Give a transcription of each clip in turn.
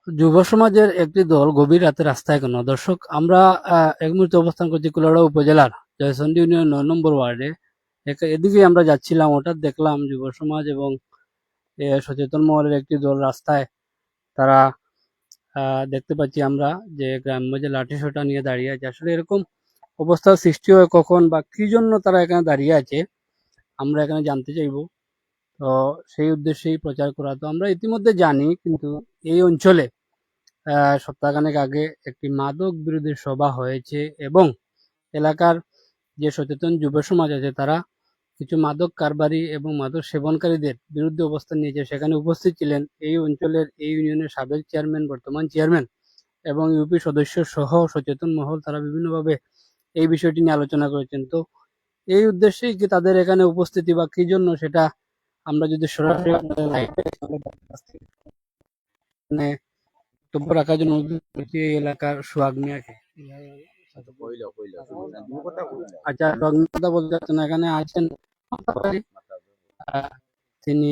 যুব সমাজের একটি দল গভীর রাতে রাস্তায় কেন? দর্শক, আমরা এক মুহূর্তে অবস্থান করছি কুলাউড়া উপজেলার জয়চন্ডী ইউনিয়ন ৯ নম্বর ওয়ার্ডে। এদিকে আমরা যাচ্ছিলাম, হঠাৎ দেখলাম যুব সমাজ এবং সচেতন মহলের একটি দল রাস্তায়। তারা দেখতে পাচ্ছি আমরা যে গ্রাম্য যে লাঠি সোঁটা নিয়ে দাঁড়িয়ে আছে। আসলে এরকম অবস্থার সৃষ্টি হয় কখন বা কি জন্য তারা এখানে দাঁড়িয়ে আছে, আমরা এখানে জানতে চাইবো। তো সেই উদ্দেশ্যেই প্রচার করা। তো আমরা ইতিমধ্যে জানি, কিন্তু এই অঞ্চলে সপ্তাহখানেক আগে একটি মাদক বিরোধী সভা হয়েছে এবং এলাকার যে সচেতন যুব সমাজ আছে তারা কিছু মাদক কারবারি এবং মাদক সেবনকারীদের বিরুদ্ধে অবস্থান নিয়েছে। সেখানে উপস্থিত ছিলেন এই অঞ্চলের, এই ইউনিয়নের সাবেক চেয়ারম্যান, বর্তমান চেয়ারম্যান এবং ইউপি সদস্য সহ সচেতন মহল। তারা বিভিন্নভাবে এই বিষয়টি নিয়ে আলোচনা করেছেন। তো এই উদ্দেশ্যেই কি তাদের এখানে উপস্থিতি বা কি জন্য, সেটা আমরা যদি সরাসরি আপনাদের লাইভে মানে বক্তব্য রাখার জন্য অনুরোধ করছি এই এলাকার সোহাগ মিয়াকে। আচ্ছা, সোহাগ মিয়া কথা বলতে চাচ্ছেন, এখানে আছেন। আহ, তিনি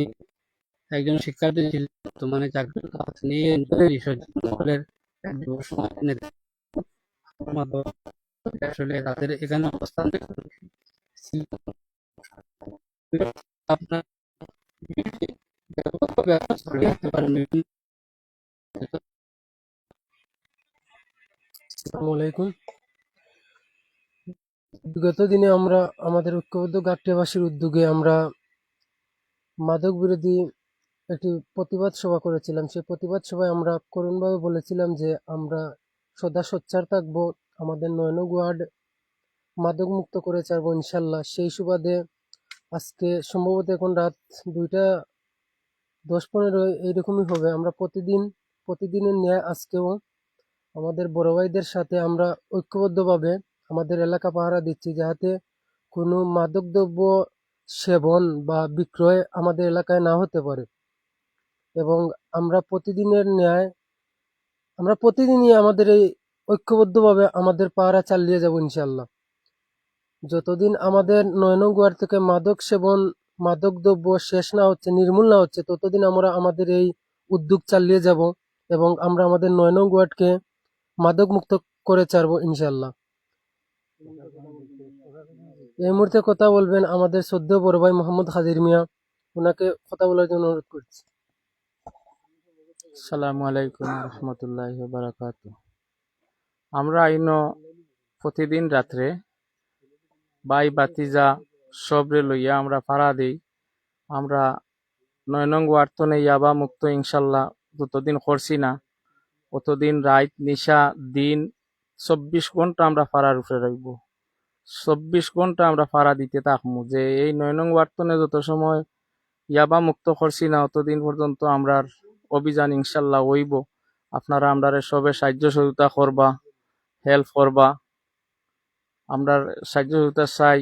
একজন শিক্ষার্থী ছিলেন, বর্তমানে চাকরি করছেন এই অঞ্চলের মহলের যুব সমাজ নেতা। আসলে তাদের এখানে অবস্থান আপনার ব্যাপকভাবে আপনি ছড়িয়ে দিতে পারেন। আসসালামু আলাইকুম। বিগত দিনে আমরা আমাদের ঐক্যবদ্ধ গাকটিয়াবাসীর উদ্যোগে আমরা মাদক বিরোধী একটি প্রতিবাদ সভা করেছিলাম। সেই প্রতিবাদ সভায় আমরা করুণভাবে বলেছিলাম যে আমরা সদা সোচ্চার থাকবো, আমাদের ৯ নং ওয়ার্ড মাদক মুক্ত করে ছাড়বো ইনশাল্লাহ। সেই সুবাদে আজকে সম্ভবত এখন রাত 2:10-15 এইরকমই হবে। আমরা প্রতিদিনের ন্যায় আজকেও আমাদের বড় ভাইদের সাথে আমরা ঐক্যবদ্ধভাবে আমাদের এলাকা পাহারা দিচ্ছি, যাতে কোনো মাদকদ্রব্য সেবন বা বিক্রয় আমাদের এলাকায় না হতে পারে। এবং আমরা প্রতিদিনই আমাদের এই ঐক্যবদ্ধভাবে আমাদের পাহারা চালিয়ে যাব ইনশাল্লাহ। যতদিন আমাদের ৯ নং ওয়ার্ড থেকে মাদকদ্রব্য শেষ না হচ্ছে, নির্মূল না হচ্ছে, ততদিন আমরা আমাদের এই উদ্যোগ চালিয়ে যাব এবং আমরা আমাদের ৯ নং ওয়ার্ডকে মাদক মুক্ত করে ছাড়বো ইনশাল্লাহ। এই মুহূর্তে কথা বলবেন আমাদের শ্রদ্ধেয় বড় ভাই মোহাম্মদ হাজির মিয়া। ওনাকে কথা বলার জন্য অনুরোধ করছি। আসসালামু আলাইকুম রহমতুল্লাহি ওয়া বারাকাতুহু। আমরা আইনো প্রতিদিন রাত্রে বাই বাতিজা সবরে লইয়া আমরা পাড়া দিই। আমরা ৯ নং ওয়ার্ড তো ইয়াবা মুক্ত ইনশাল্লাহ যতদিন করছি না অতদিন রাত নিশা দিন ২৪ ঘন্টা আমরা পাড়ার উপরে রাখব। ২৪ ঘন্টা আমরা পাড়া দিতে থাকবো যে এই ৯ নং ওয়ার্ড তো যত সময় ইয়াবা মুক্ত করছি না অতদিন পর্যন্ত আমরার অভিযান ইনশাল্লাহ হইব। আপনারা আমরারে সবে সাহায্য সহযোগিতা করবা, হেল্প করবা। আমরা সাহায্য সহযোগিতা চাই।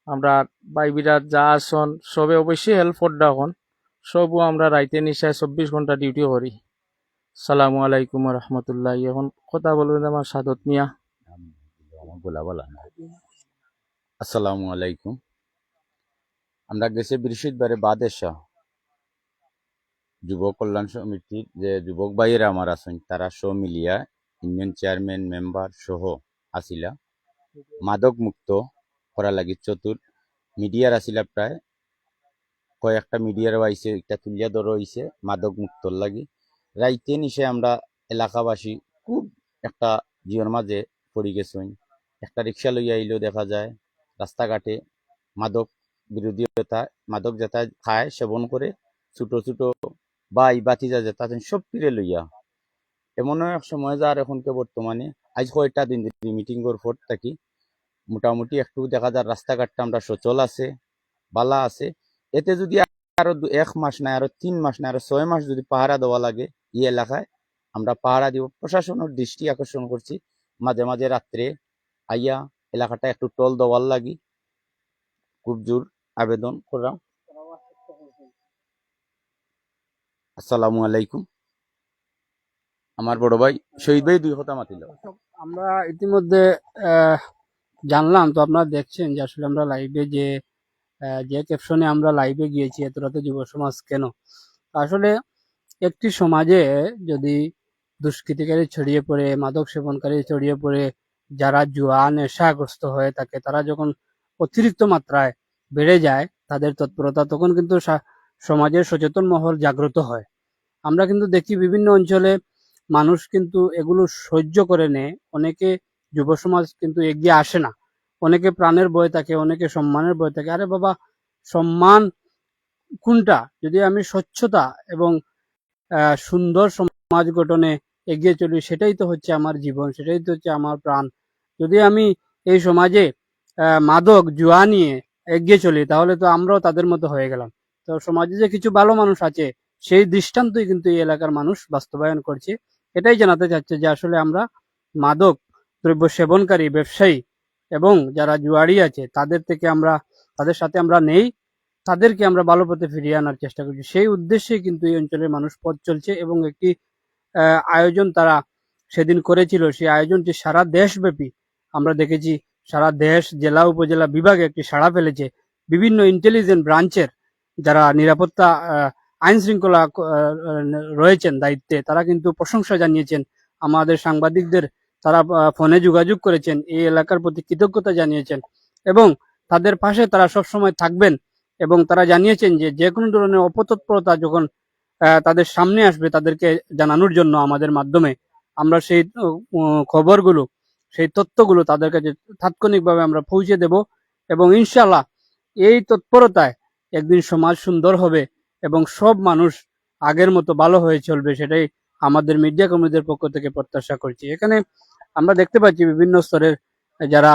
আমরা বাইবিরা যা আসন সবে অবশ্যই হেল্প করডা এখন সবও আমরা রাইতে নিশায় ২৪ ঘন্টা ডিউটি করি। সালামু আলাইকুম রহমতুল্লাহ। এখন কথা বলবেন আমার সাদত মিয়া। আসসালামু আলাইকুম। আমরা গেছে বৃহস্পতিবারে বাদেশা যুব কল্যাণ সমিতির যে যুবক ভাইয়েরা আমার আছেন তারা সব মিলিয়া ইউনিয়ন চেয়ারম্যান মেম্বার সহ আসিলা মাদক মুক্ত করা লাগি চতুর মিডিয়ার আসিলা প্রায় কয়েকটা মিডিয়ার আইছে, একটা তুলিয়া ধরো হইছে মাদক মুক্তর লাগি। রাইতে নিশে আমরা এলাকাবাসী খুব একটা জিওর মাঝে পড়ি গেছই। একটা রিক্সা লইয়া আইলেও দেখা যায় রাস্তাঘাটে মাদক বিরোধীতা, মাদক যেটা খায় সেবন করে ছোট ছোট বাই বাতিজা যেটা সব ফিরে লইয়া এমনও এক সময় যার এখনকে বর্তমানে আজ কয়টা দিন মিটিং এর পর থাকি মোটামুটি একটু দেখা যায় রাস্তাঘাটটা আমরা সচল আছে, বালা আছে। এতে যদি আরো 1 মাস না আরো 3 মাস না আরো 6 মাস যদি পাহারা দেওয়া লাগে এই এলাকায় আমরা পাহারা দিব। প্রশাসনের দৃষ্টি আকর্ষণ করছি মাঝে মাঝে রাত্রে আইয়া এলাকাটা একটু টল দেওয়ার লাগি খুব জোর আবেদন করলাম। আসসালামু আলাইকুম। আমার বড় ভাই শহীদ ভাই 2 কথা মাতিল। আমরা ইতিমধ্যে জানলাম, তো আপনারা দেখছেন যে আসলে আমরা লাইভে যে ক্যাপশনে আমরা লাইভে গিয়েছি, এত রাতে যুব সমাজ কেন। আসলে একটি সমাজে যদি দুষ্কৃতিকারী ছড়িয়ে পড়ে, মাদক সেবনকারী ছড়িয়ে পড়ে, যারা জুয়া নেশাগ্রস্ত হয়ে থাকে, তারা যখন অতিরিক্ত মাত্রায় বেড়ে যায় তাদের তৎপরতা, তখন কিন্তু সমাজের সচেতন মহল জাগ্রত হয়। আমরা কিন্তু দেখি বিভিন্ন অঞ্চলে মানুষ কিন্তু এগুলো সহ্য করে নেয়। অনেকে যুব সমাজ কিন্তু এগিয়ে আসে না। অনেকে প্রাণের ভয় থাকে, অনেকে সম্মানের ভয় থাকে। আরে বাবা, সম্মান কোনটা? যদি আমি স্বচ্ছতা এবং সুন্দর সমাজ গঠনে এগিয়ে চলি, সেটাই তো হচ্ছে আমার জীবন, সেটাই তো হচ্ছে আমার প্রাণ। যদি আমি এই সমাজে মাদক জুয়া নিয়ে এগিয়ে চলি, তাহলে তো আমরাও তাদের মতো হয়ে গেলাম। তো সমাজে যে কিছু ভালো মানুষ আছে, সেই দৃষ্টান্তই কিন্তু এই এলাকার মানুষ বাস্তবায়ন করছে। এটাই জানাতে চাচ্ছে যে আসলে আমরা মাদক দ্রব্য সেবনকারী ব্যবসায়ী এবং যারা জুয়ারি আছে তাদের সাথে আমরা নেই, তাদেরকে আমরা ভালো পথে ফিরিয়ে আনার চেষ্টা করছি। সেই উদ্দেশ্যে কিন্তু এই অঞ্চলের মানুষ পথ চলছে এবং একটি আয়োজন তারা সেদিন করেছিল। সেই আয়োজনটি সারা দেশব্যাপী আমরা দেখেছি, সারা দেশ, জেলা, উপজেলা, বিভাগে একটি সাড়া ফেলেছে। বিভিন্ন ইন্টেলিজেন্ট ব্রাঞ্চের যারা নিরাপত্তা আইন শৃঙ্খলা রয়েছেন দায়িত্বে, তারা কিন্তু প্রশংসা জানিয়েছেন। আমাদের সাংবাদিকদের তারা ফোনে যোগাযোগ করেছেন, এই এলাকার প্রতি কৃতজ্ঞতা জানিয়েছেন এবং তাদের পাশে তারা সবসময় থাকবেন। এবং তারা জানিয়েছেন যে যে কোনো ধরনের অপতৎপরতা যখন তাদের সামনে আসবে, তাদেরকে জানানোর জন্য আমাদের মাধ্যমে আমরা সেই খবরগুলো, সেই তথ্যগুলো তাদের কাছে তাৎক্ষণিকভাবে আমরা পৌঁছে দেব। এবং ইনশাল্লাহ এই তৎপরতায় একদিন সমাজ সুন্দর হবে এবং সব মানুষ আগের মতো ভালো হয়ে চলবে, সেটাই আমাদের মিডিয়া কর্মীদের পক্ষ থেকে প্রত্যাশা করছি। এখানে আমরা দেখতে পাচ্ছি বিভিন্ন স্তরের যারা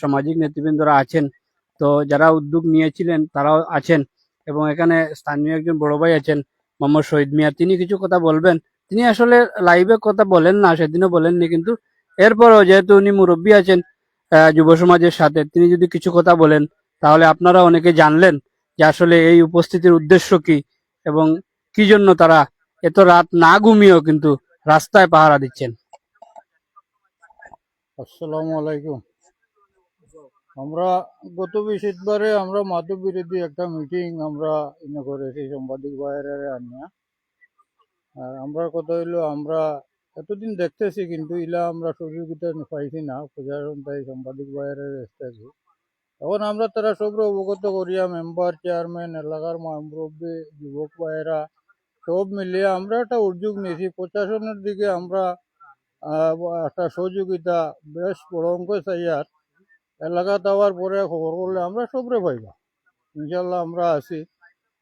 সামাজিক নেতৃবৃন্দরা আছেন, তো যারা উদ্যোগ নিয়েছিলেন তারাও আছেন এবং এখানে স্থানীয় একজন বড় ভাই আছেন মোহাম্মদ শহীদ মিয়া, তিনি কিছু কথা বলবেন। তিনি আসলে লাইভে কথা বলেন না, সেদিনও বলেননি, কিন্তু এরপরও যেহেতু উনি মুরব্বী আছেন যুব সমাজের সাথে, তিনি যদি কিছু কথা বলেন তাহলে আপনারা অনেকে জানলেন যে আসলে এই উপস্থিতির উদ্দেশ্য কি এবং কি জন্য তারা এত রাত না ঘুমিয়েও কিন্তু রাস্তায় পাহারা দিচ্ছেন। আসসালামু আলাইকুম। আমরা গত বৃহস্পতিবারে আমরা মাদক বিরোধী একটা মিটিং আমরা ইনে করেছি সাংবাদিক ভাইয়েরা আনিয়া। আর আমরা কথা হইলো আমরা এতদিন দেখতেছি কিন্তু ইলা আমরা সহযোগিতা পাইছি না, প্রশাসন তাই সাংবাদিক ভাইয়েরা আসতেছি। এখন আমরা তারা সব অবগত করিয়া মেম্বার, চেয়ারম্যান, এলাকার মুরব্বী, যুবক ভাইয়েরা সব মিলিয়ে আমরা একটা উদ্যোগ নিয়েছি। প্রশাসনের দিকে আমরা একটা সহযোগিতা বেশ বড় অঙ্ক চাইয়ার এলাকা দেওয়ার পরে খবর করলে আমরা সবরে পাইবা। ইনশাল্লাহ আমরা আছি।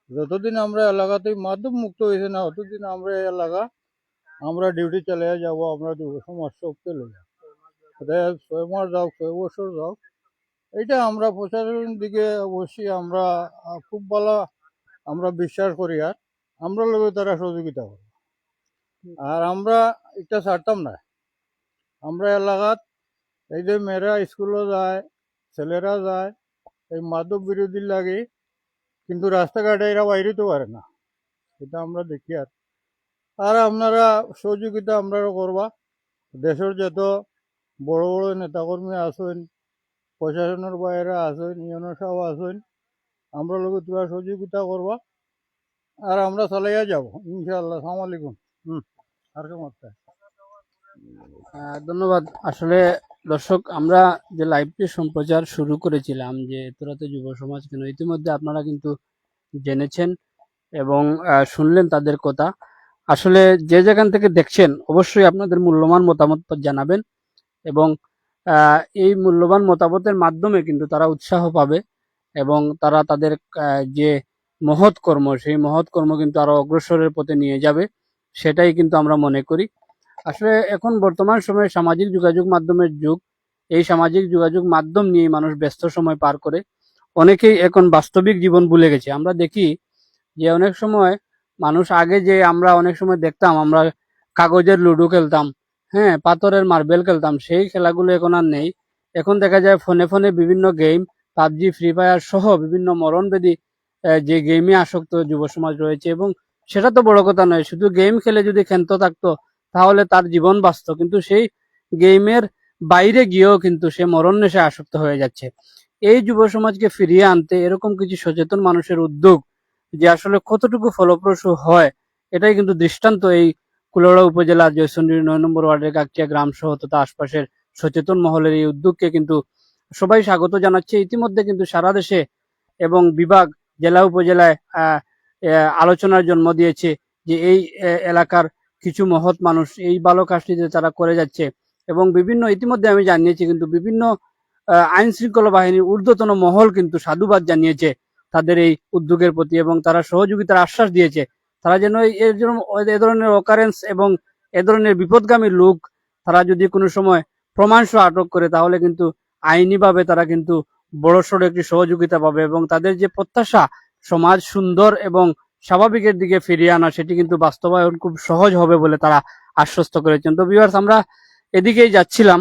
যতদিন আমরা এলাকাতে মাদক মুক্ত হয়েছে না, ততদিন আমরা এই এলাকা আমরা ডিউটি চালিয়ে যাব। আমরা যুব সমাজ সবকে লইয়া 6 মাস যাও, 6 বছর যাও, এটা আমরা প্রশাসনের দিকে অবশ্যই আমরা খুব ভালো আমরা বিশ্বাস করি। আর আমরা লোক তারা সহযোগিতা করি। আর আমরা এটা ছাড়তাম না। আমরা এলাকাত এই যে মেয়েরা স্কুলে যায়, ছেলেরা যায়, এই মাদক বিরোধীর লাগে কিন্তু রাস্তাঘাটে এরা বাইরেতে পারে না, এটা আমরা দেখি। আর আপনারা সহযোগিতা আপনারা করবা। দেশের যত বড় বড় নেতাকর্মী আছেন, প্রশাসনের বাইরে আছেন, ইউনো সাহেব আছেন, আমরা লোক তোরা সহযোগিতা করবা আর আমরা চালাইয়া যাব ইনশাআল্লাহ। আসসালামু আলাইকুম। আর কেমন আছে? ধন্যবাদ। আসলে দর্শক, আমরা যে লাইভটি সম্প্রচার শুরু করেছিলাম যে তোরাতে যুব সমাজ কেন, ইতিমধ্যে আপনারা কিন্তু জেনেছেন এবং শুনলেন তাদের কথা। আসলে যে যেখান থেকে দেখছেন অবশ্যই আপনাদের মূল্যবান মতামত জানাবেন এবং এই মূল্যবান মতামতের মাধ্যমে কিন্তু তারা উৎসাহ পাবে এবং তারা তাদের যে মহৎ কর্ম, সেই মহৎ কর্ম কিন্তু আরো অগ্রসরের পথে নিয়ে যাবে, সেটাই কিন্তু আমরা মনে করি। আসলে এখন বর্তমান সময়ে সামাজিক যোগাযোগ মাধ্যমের যুগ। এই সামাজিক যোগাযোগ মাধ্যম নিয়ে মানুষ ব্যস্ত সময় পার করে। অনেকেই এখন বাস্তবিক জীবন ভুলে গেছে। আমরা দেখি যে অনেক সময় মানুষ, আগে যে আমরা অনেক সময় দেখতাম আমরা কাগজের লুডো খেলতাম, হ্যাঁ, পাথরের মার্বেল খেলতাম, সেই খেলাগুলো এখন আর নেই। এখন দেখা যায় ফোনে ফোনে বিভিন্ন গেম, পাবজি, ফ্রি ফায়ার সহ বিভিন্ন মরণবেদী যে গেমে আসক্ত যুব সমাজ রয়েছে। এবং সেটা তো বড় কথা নয়, শুধু গেম খেলে যদি ক্ষান্ত থাকতো তাহলে তার জীবন বাঁচত, কিন্তু সেই গেমের বাইরে গিয়েও কিন্তু সে মরণ নেশায় আসক্ত হয়ে যাচ্ছে। এই যুব সমাজকে ফিরিয়ে আনতে এরকম কিছু সচেতন মানুষের উদ্যোগ যে আসলে কতটুকু ফলপ্রসূ হয়, এটাই কিন্তু দৃষ্টান্ত এই কুলাউড়া উপজেলার জয়চন্ডী 9 নম্বর ওয়ার্ডের কাকটিয়া গ্রাম সহ তথা আশপাশের সচেতন মহলের এই উদ্যোগকে কিন্তু সবাই স্বাগত জানাচ্ছে। ইতিমধ্যে কিন্তু সারা দেশে এবং বিভাগ, জেলা, উপজেলায় আলোচনার জন্ম দিয়েছে যে এই এলাকার কিছু মহৎ মানুষ এই ভালো কাজটি যে তারা করে যাচ্ছে, এবং বিভিন্ন ইতিমধ্যে আমি জানিয়েছি কিন্তু বিভিন্ন আইন শৃঙ্খলা বাহিনীর ঊর্ধ্বতন মহল কিন্তু সাধুবাদ জানিয়েছে তাদের এই উদ্যোগের প্রতি, এবং তারা সহযোগিতার আশ্বাস দিয়েছে। তারা যেন এ ধরনের অকারেন্স এবং এ ধরনের বিপদগামী লোক তারা যদি কোনো সময় প্রমাণসহ আটক করে, তাহলে কিন্তু আইনিভাবে তারা কিন্তু বড়সড় একটি সহযোগিতা পাবে, এবং তাদের যে প্রত্যাশা সমাজ সুন্দর এবং স্বাভাবিকের দিকে ফিরিয়ে আনা, সেটি কিন্তু বাস্তবায়ন খুব সহজ হবে বলে তারা আশ্বস্ত করেছেন। তো ভিউয়ার্স, আমরা এদিকেই যাচ্ছিলাম।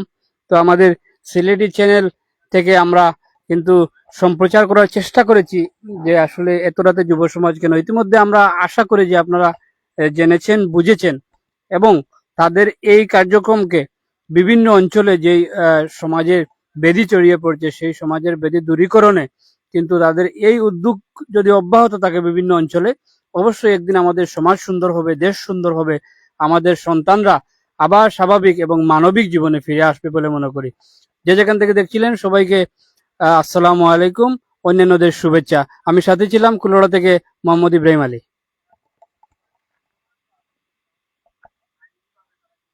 তো আমাদের সিলেটি চ্যানেল থেকে আমরা কিন্তু সম্প্রচার করার চেষ্টা করেছি যে আসলে এত রাতে যুব সমাজ কেন। ইতিমধ্যে আমরা আশা করি যে আপনারা জেনেছেন, বুঝেছেন, এবং তাদের এই কার্যক্রমকে বিভিন্ন অঞ্চলে যেই সমাজের বেদি ছড়িয়ে পড়ছে, সেই সমাজের বেদি দূরীকরণে কিন্তু তাদের এই উদ্যোগ যদি অব্যাহত থাকে বিভিন্ন অঞ্চলে, অবশ্যই একদিন আমাদের সমাজ সুন্দর হবে, দেশ সুন্দর হবে, আমাদের সন্তানরা আবার স্বাভাবিক এবং মানবিক জীবনে ফিরে আসবে বলে মনে করি। যে যেখান থেকে দেখছিলেন সবাইকে আসসালামু আলাইকুম, অন্যান্যদের শুভেচ্ছা। আমি সাথে ছিলাম কুলাউড়া থেকে মোহাম্মদ ইব্রাহিম আলী।